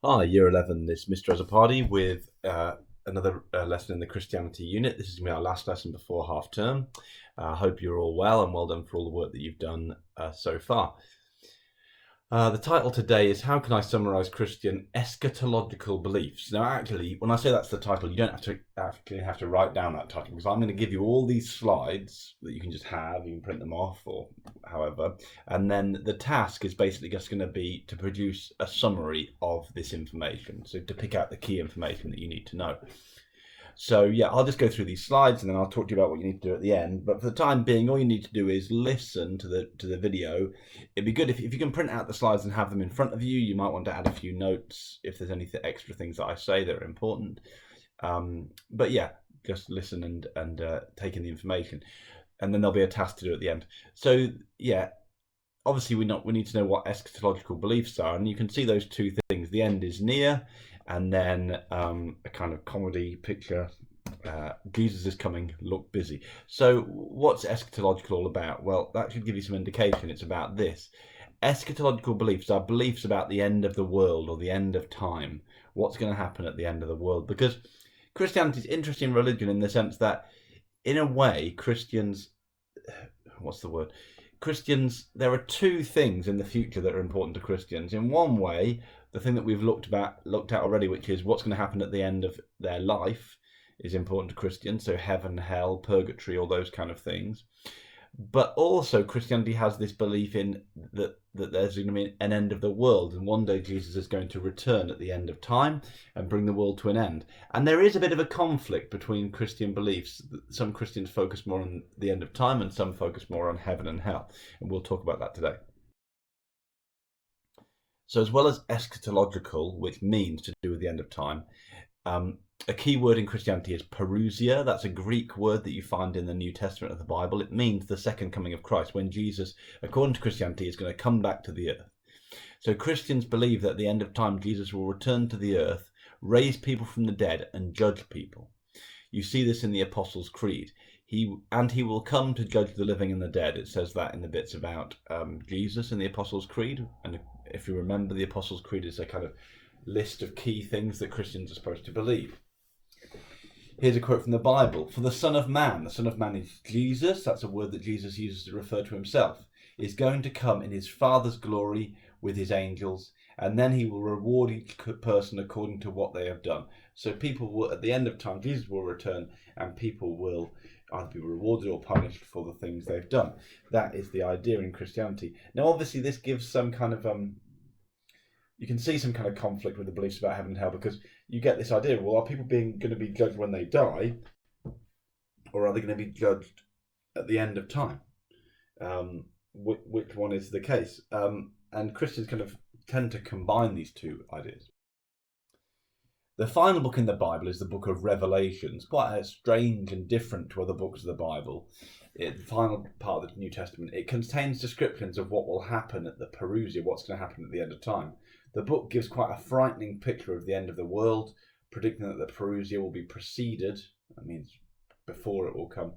Hi, Year 11, this Mr. Azapadi with another lesson in the Christianity unit. This is going to be our last lesson before half term. I hope you're all well and well done for all the work that you've done so far. The title today is How Can I Summarize Christian Eschatological Beliefs? Now, actually, when I say that's the title, you don't have to write down that title, because I'm going to give you all these slides that you can just have. You can print them off or however. And then the task is basically just going to be to produce a summary of this information. So to pick out the key information that you need to know. So yeah, I'll just go through these slides and then I'll talk to you about what you need to do at the end. But for the time being, all you need to do is listen to the video. It'd be good if you can print out the slides and have them in front of you. You might want to add a few notes if there's any extra things that I say that are important. But yeah, just listen and take in the information, and then there'll be a task to do at the end. So yeah, obviously we need to know what eschatological beliefs are, and you can see those two things. The end is near, and then a kind of comedy picture. Jesus is coming, look busy. So what's eschatological all about? Well, that should give you some indication. It's about this. Eschatological beliefs are beliefs about the end of the world or the end of time. What's going to happen at the end of the world? Because Christianity is interesting religion in the sense that, in a way, Christians, there are two things in the future that are important to Christians. In one way, the thing that we've looked at already, which is what's going to happen at the end of their life, is important to Christians. So heaven, hell, purgatory, all those kind of things. But also Christianity has this belief in that there's going to be an end of the world, and one day Jesus is going to return at the end of time and bring the world to an end. And there is a bit of a conflict between Christian beliefs. Some Christians focus more on the end of time and some focus more on heaven and hell, and we'll talk about that today. So as well as eschatological, which means to do with the end of time, a key word in Christianity is Parousia. That's a Greek word that you find in the New Testament of the Bible. It means the second coming of Christ, when Jesus, according to Christianity, is going to come back to the earth. So Christians believe that at the end of time, Jesus will return to the earth, raise people from the dead, and judge people. You see this in the Apostles' Creed. He will come to judge the living and the dead. It says that in the bits about Jesus in the Apostles' Creed. And if you remember, the Apostles' Creed is a kind of list of key things that Christians are supposed to believe. Here's a quote from the Bible. For the Son of Man is Jesus, that's a word that Jesus uses to refer to himself, is going to come in his Father's glory with his angels, and then he will reward each person according to what they have done. So people will, at the end of time, Jesus will return, and people will either be rewarded or punished for the things they've done. That is the idea in Christianity. Now, obviously, this gives some kind of you can see some kind of conflict with the beliefs about heaven and hell, because you get this idea, well, are people going to be judged when they die, or are they going to be judged at the end of time? Which one is the case? And Christians kind of tend to combine these two ideas. The final book in the Bible is the book of Revelations, quite strange and different to other books of the Bible. The final part of the New Testament, it contains descriptions of what will happen at the Perusia, what's going to happen at the end of time. The book gives quite a frightening picture of the end of the world, predicting that the Parousia will be preceded, that means before it will come,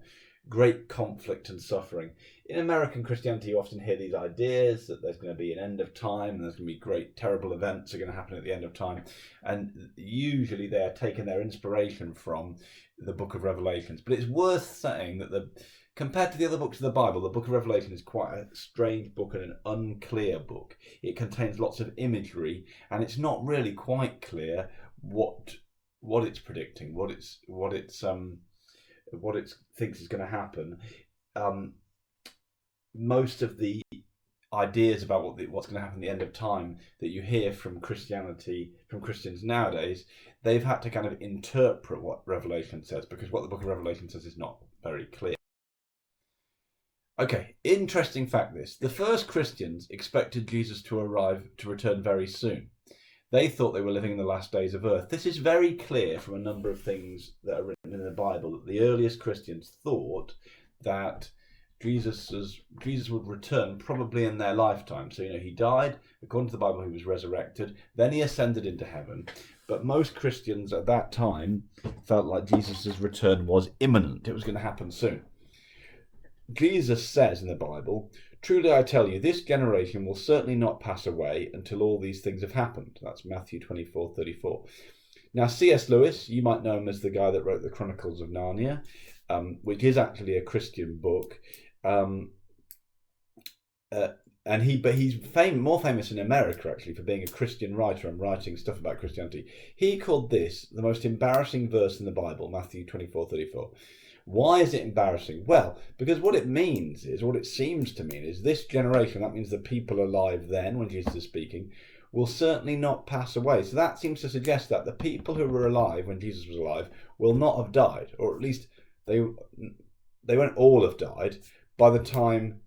great conflict and suffering. In American Christianity, you often hear these ideas that there's going to be an end of time and there's going to be great, terrible events are going to happen at the end of time. And usually they are taking their inspiration from the book of Revelations. But it's worth saying that compared to the other books of the Bible, the book of Revelation is quite a strange book and an unclear book. It contains lots of imagery, and it's not really quite clear what it's predicting, what it thinks is going to happen. Most of the ideas about what's going to happen at the end of time that you hear from Christians nowadays, they've had to kind of interpret what Revelation says, because what the book of Revelation says is not very clear. Okay, interesting fact this. The first Christians expected Jesus to return very soon. They thought they were living in the last days of earth. This is very clear from a number of things that are written in the Bible, that the earliest Christians thought that Jesus would return probably in their lifetime. So, he died, according to the Bible, he was resurrected, then he ascended into heaven. But most Christians at that time felt like Jesus' return was imminent. It was going to happen soon. Jesus says in the Bible, Truly I tell you, this generation will certainly not pass away until all these things have happened. That's Matthew 24:34. Now, C.S. Lewis, you might know him as the guy that wrote the Chronicles of Narnia, which is actually a Christian book. And he's more famous in America, actually, for being a Christian writer and writing stuff about Christianity. He called this the most embarrassing verse in the Bible, Matthew 24:34. Why is it embarrassing? Well, because what it means is, what it seems to mean is, this generation, that means the people alive then, when Jesus is speaking, will certainly not pass away. So that seems to suggest that the people who were alive when Jesus was alive will not have died, or at least they won't all have died by the time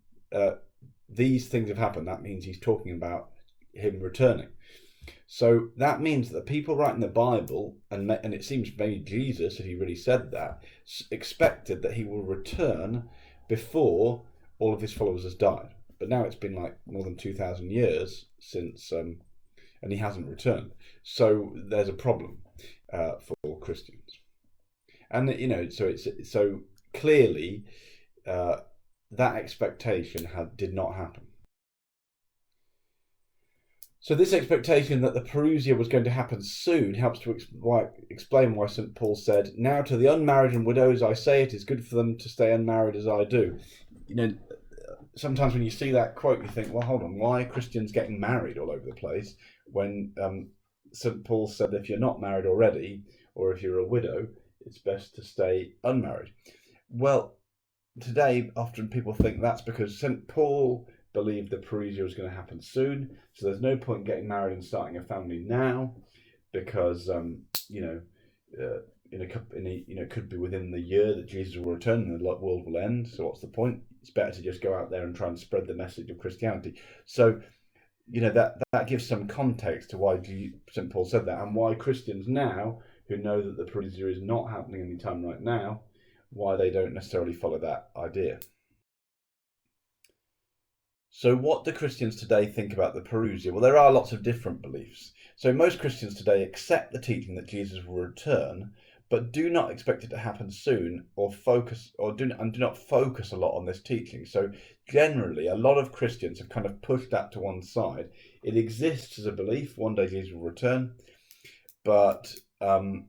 these things have happened. That means he's talking about him returning. So that means that the people writing the Bible, and it seems maybe Jesus, if he really said that, expected that he will return before all of his followers has died. But now it's been like more than 2,000 years since, and he hasn't returned. So there's a problem for Christians. And, so clearly that expectation did not happen. So this expectation that the Parousia was going to happen soon helps to explain why St. Paul said, "Now to the unmarried and widows I say, it is good for them to stay unmarried as I do." Sometimes when you see that quote, you think, well, hold on, why are Christians getting married all over the place when St. Paul said if you're not married already, or if you're a widow, it's best to stay unmarried? Well, today, often people think that's because St. Paul believed the Perusia was going to happen soon, so there's no point getting married and starting a family now, because it could be within the year that Jesus will return and the world will end. So what's the point? It's better to just go out there and try and spread the message of Christianity. So that gives some context to why St. Paul said that, and why Christians now, who know that the Perusia is not happening anytime right now, why they don't necessarily follow that idea. So what do Christians today think about the Parousia? Well, there are lots of different beliefs. So most Christians today accept the teaching that Jesus will return, but do not expect it to happen soon, do not focus a lot on this teaching. So generally, a lot of Christians have kind of pushed that to one side. It exists as a belief, one day Jesus will return, but they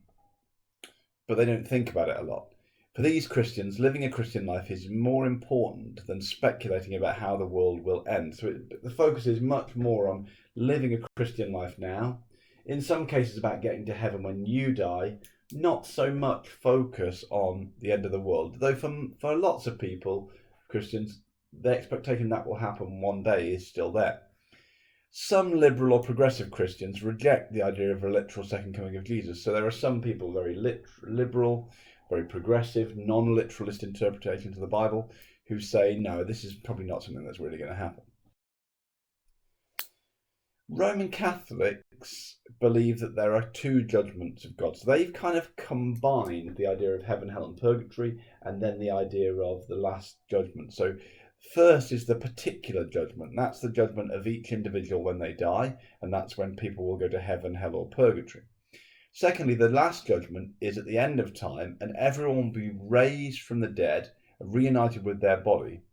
don't think about it a lot. For these Christians, living a Christian life is more important than speculating about how the world will end. So the focus is much more on living a Christian life now. In some cases about getting to heaven when you die, not so much focus on the end of the world. Though for lots of people, Christians, the expectation that will happen one day is still there. Some liberal or progressive Christians reject the idea of a literal second coming of Jesus. So there are some people very liberal, very progressive, non-literalist interpretations of the Bible who say, no, this is probably not something that's really going to happen. Roman Catholics believe that there are two judgments of God. So they've kind of combined the idea of heaven, hell, and purgatory, and then the idea of the last judgment. So first is the particular judgment. That's the judgment of each individual when they die, and that's when people will go to heaven, hell, or purgatory. Secondly, the last judgment is at the end of time, and everyone will be raised from the dead, reunited with their body,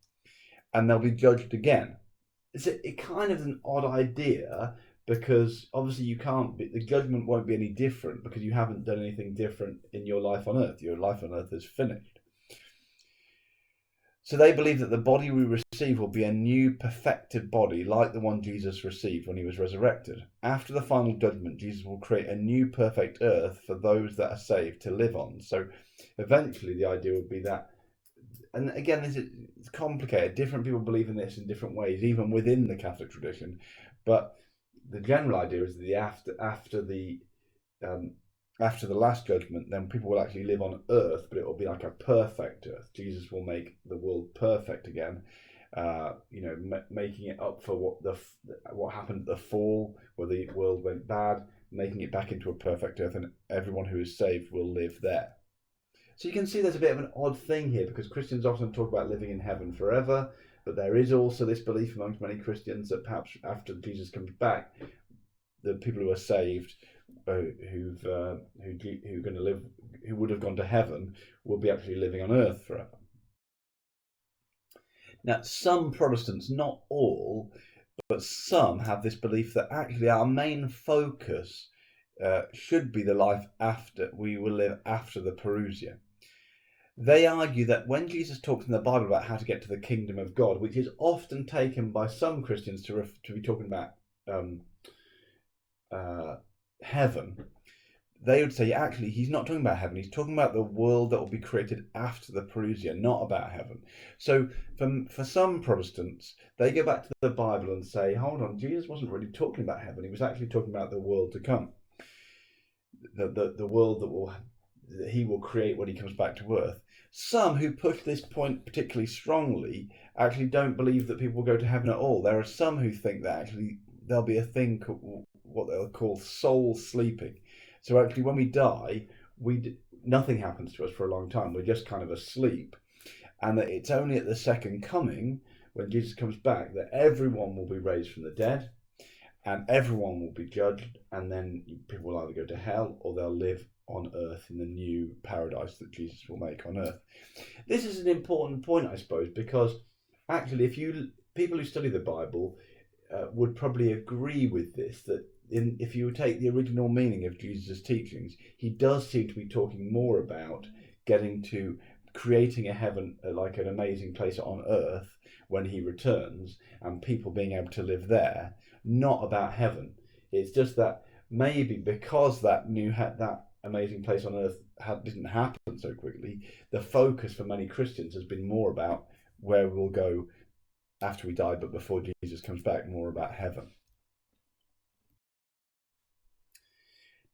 and they'll be judged again. It kind of an odd idea, because obviously the judgment won't be any different because you haven't done anything different in your life on earth. Your life on earth is finished. So they believe that the body we receive will be a new perfected body like the one Jesus received when he was resurrected. After the final judgment, Jesus will create a new perfect earth for those that are saved to live on. So eventually the idea would be that, and again, it's complicated. Different people believe in this in different ways, even within the Catholic tradition. But the general idea is that after the last judgment, then people will actually live on earth, but it will be like a perfect earth. Jesus will make the world perfect again, making it up for what happened at the fall, where the world went bad, making it back into a perfect earth, and everyone who is saved will live there. So you can see there's a bit of an odd thing here, because Christians often talk about living in heaven forever, but there is also this belief amongst many Christians that perhaps after Jesus comes back, the people who are saved, who would have gone to heaven, will be actually living on earth forever. Now, some Protestants, not all, but some have this belief that actually our main focus should be the life after we will live after the Parousia. They argue that when Jesus talks in the Bible about how to get to the kingdom of God, which is often taken by some Christians to be talking about heaven, they would say actually he's not talking about heaven, he's talking about the world that will be created after the Parousia, not about heaven. So for some Protestants, they go back to the Bible and say, hold on, Jesus wasn't really talking about heaven, he was actually talking about the world to come, the world that he will create when he comes back to earth. Some who push this point particularly strongly actually don't believe that people will go to heaven at all. There are some who think that actually there'll be a thing called, what they'll call soul sleeping. So actually when we die, nothing happens to us for a long time. We're just kind of asleep. And that it's only at the second coming, when Jesus comes back, that everyone will be raised from the dead and everyone will be judged, and then people will either go to hell or they'll live on earth in the new paradise that Jesus will make on earth. This is an important point, I suppose, because actually people who study the Bible would probably agree with this, that if you take the original meaning of Jesus' teachings, he does seem to be talking more about getting to creating a heaven, like an amazing place on earth when he returns, and people being able to live there, not about heaven. It's just that maybe because that amazing place on earth didn't happen so quickly, the focus for many Christians has been more about where we'll go after we die, but before Jesus comes back, more about heaven.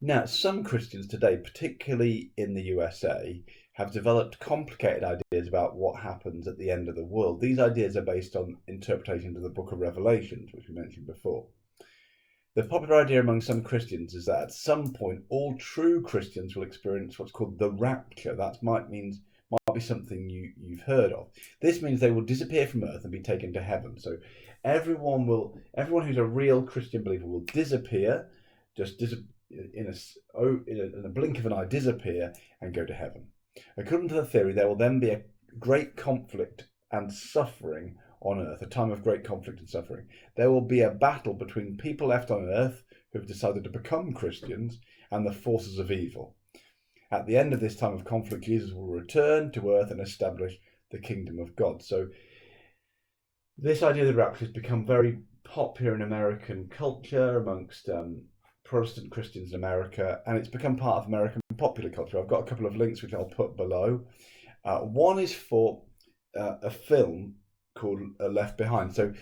Now, some Christians today, particularly in the USA, have developed complicated ideas about what happens at the end of the world. These ideas are based on interpretations of the book of Revelations, which we mentioned before. The popular idea among some Christians is that at some point, all true Christians will experience what's called the rapture. That might be something you've heard of. This means they will disappear from earth and be taken to heaven. So everyone who's a real Christian believer will disappear, in a blink of an eye, disappear and go to heaven. According to the theory, there will then be a great conflict and suffering on earth, a time of great conflict and suffering. There will be a battle between people left on earth who have decided to become Christians and the forces of evil. At the end of this time of conflict, Jesus will return to earth and establish the kingdom of God. So this idea of the rapture has become very popular in American culture amongst Protestant Christians in America, and it's become part of American popular culture. I've got a couple of links which I'll put below. One is for a film called Left Behind. So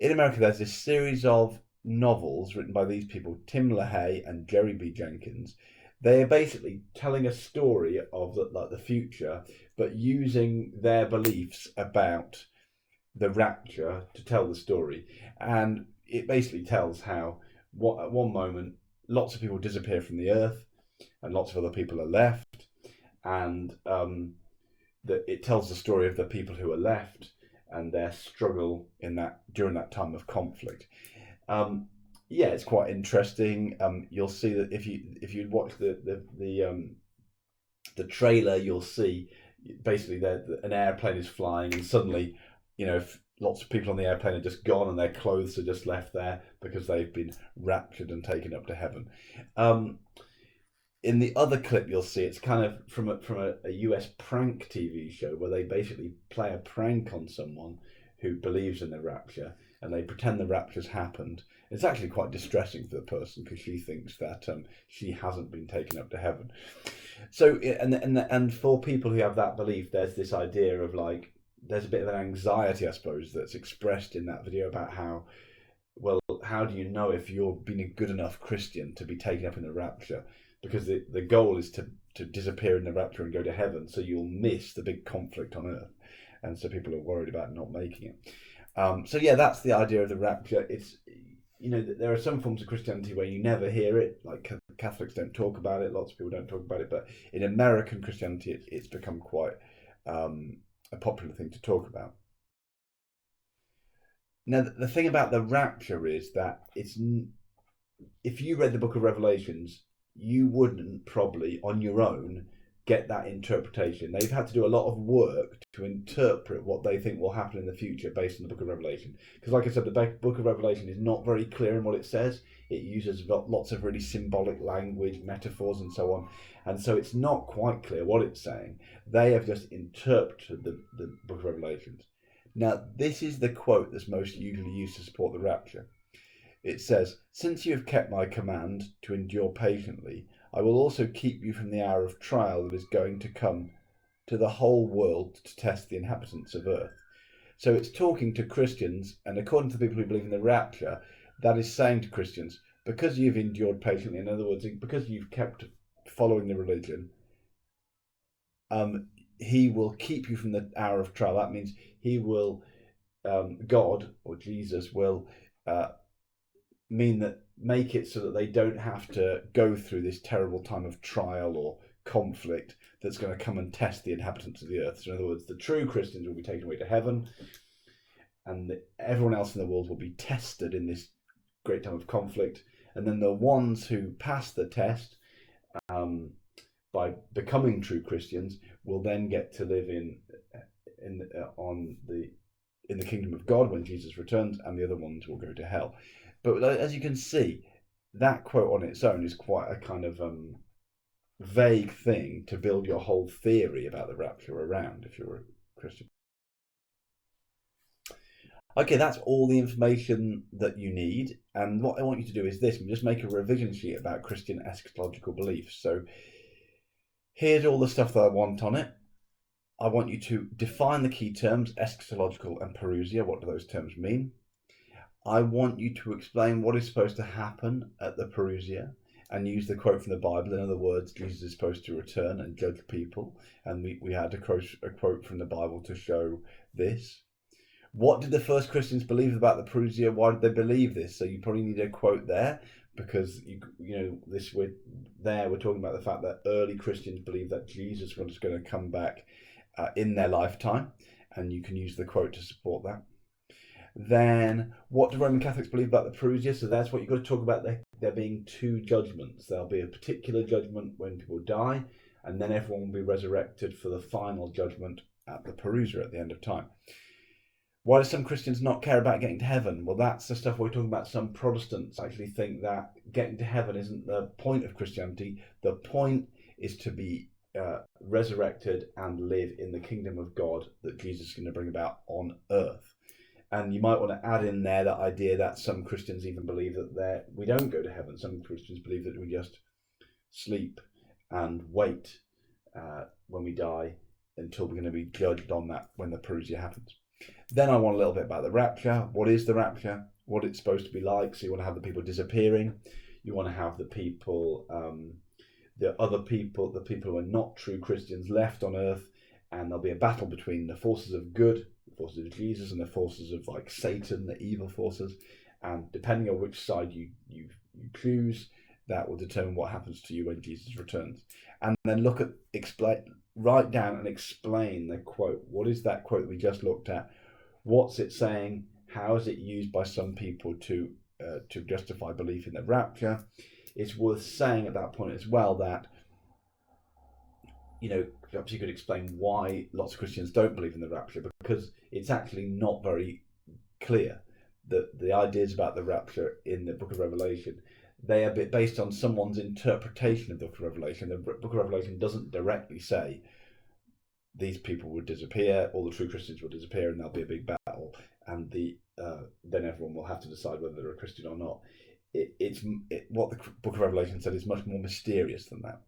in America, there's this series of novels written by these people, Tim LaHaye and Jerry B. Jenkins. They are basically telling a story of the future, but using their beliefs about the rapture to tell the story. And it basically tells how at one moment lots of people disappear from the earth and lots of other people are left, and it tells the story of the people who are left and their struggle during that time of conflict. It's quite interesting. You'll see that if you watch the trailer, you'll see basically an airplane is flying, and suddenly, lots of people on the airplane are just gone and their clothes are just left there because they've been raptured and taken up to heaven. In the other clip, you'll see it's kind of from a US prank TV show where they basically play a prank on someone who believes in the rapture, and they pretend the rapture's happened. It's actually quite distressing for the person because she thinks that she hasn't been taken up to heaven. So, and for people who have that belief, there's this idea of there's a bit of an anxiety, I suppose, that's expressed in that video about how do you know if you're being a good enough Christian to be taken up in the rapture? Because the goal is to disappear in the rapture and go to heaven, so you'll miss the big conflict on earth. And so people are worried about not making it. That's the idea of the rapture. It's, there are some forms of Christianity where you never hear it, like Catholics don't talk about it, lots of people don't talk about it, but in American Christianity, it's become quite a popular thing to talk about. Now, the thing about the rapture is that if you read the book of Revelations, you wouldn't probably on your own get that interpretation. They've had to do a lot of work to interpret what they think will happen in the future based on the book of Revelation. Because like I said, the book of Revelation is not very clear in what it says. It uses lots of really symbolic language, metaphors and so on. And so it's not quite clear what it's saying. They have just interpreted the book of Revelation. Now, this is the quote that's most usually used to support the rapture. It says, "Since you have kept my command to endure patiently, I will also keep you from the hour of trial that is going to come to the whole world to test the inhabitants of earth." So it's talking to Christians, and according to the people who believe in the rapture, that is saying to Christians, because you've endured patiently, in other words, because you've kept following the religion, he will keep you from the hour of trial. That means he will, God or Jesus will make it so that they don't have to go through this terrible time of trial or conflict that's going to come and test the inhabitants of the earth. So in other words, the true Christians will be taken away to heaven, and everyone else in the world will be tested in this great time of conflict. And then the ones who pass the test by becoming true Christians will then get to live in the kingdom of God when Jesus returns, and the other ones will go to hell. But as you can see, that quote on its own is quite a kind of vague thing to build your whole theory about the rapture around if you're a Christian. Okay, that's all the information that you need. And what I want you to do is this, just make a revision sheet about Christian eschatological beliefs. So here's all the stuff that I want on it. I want you to define the key terms, eschatological and Parousia. What do those terms mean? I want you to explain what is supposed to happen at the Perusia and use the quote from the Bible. In other words, Jesus is supposed to return and judge people. And we had a quote from the Bible to show this. What did the first Christians believe about the Perusia? Why did they believe this? So you probably need a quote there, because we're talking about the fact that early Christians believed that Jesus was going to come back in their lifetime, and you can use the quote to support that. Then, what do Roman Catholics believe about the Perusia? So that's what you've got to talk about. There being two judgments. There'll be a particular judgment when people die, and then everyone will be resurrected for the final judgment at the Perusia at the end of time. Why do some Christians not care about getting to heaven? Well, that's the stuff we're talking about. Some Protestants actually think that getting to heaven isn't the point of Christianity. The point is to be resurrected and live in the kingdom of God that Jesus is going to bring about on earth. And you might want to add in there that idea that some Christians even believe that we don't go to heaven. Some Christians believe that we just sleep and wait when we die until we're going to be judged on that when the Perusia happens. Then I want a little bit about the rapture. What is the rapture? What it's supposed to be like? So you want to have the people disappearing. You want to have the people, the people who are not true Christians left on earth, and there'll be a battle between the forces of good, the forces of Jesus, and the forces of like Satan, the evil forces. And depending on which side you choose, that will determine what happens to you when Jesus returns. And then write down and explain the quote. What is that quote that we just looked at? What's it saying? How is it used by some people to justify belief in the rapture? It's worth saying at that point as well that, perhaps you could explain why lots of Christians don't believe in the rapture, because it's actually not very clear. The ideas about the rapture in the book of Revelation, they are a bit based on someone's interpretation of the book of Revelation. The book of Revelation doesn't directly say these people would disappear, all the true Christians will disappear, and there'll be a big battle, and then everyone will have to decide whether they're a Christian or not. What the book of Revelation said is much more mysterious than that.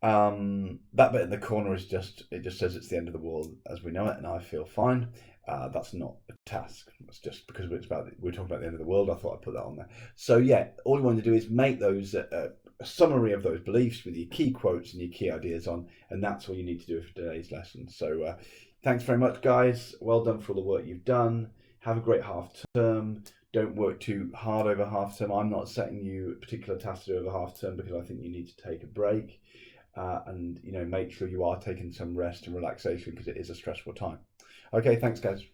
That bit in the corner it just says it's the end of the world as we know it, and I feel fine. That's not a task. It's just because we're talking about the end of the world. I thought I'd put that on there. So yeah, all you want to do is make those a summary of those beliefs with your key quotes and your key ideas on, and that's all you need to do for today's lesson. So thanks very much, guys. Well done for all the work you've done. Have a great half term. Don't work too hard over half term. I'm not setting you a particular task to do over half term because I think you need to take a break. And make sure you are taking some rest and relaxation because it is a stressful time. Okay, thanks guys.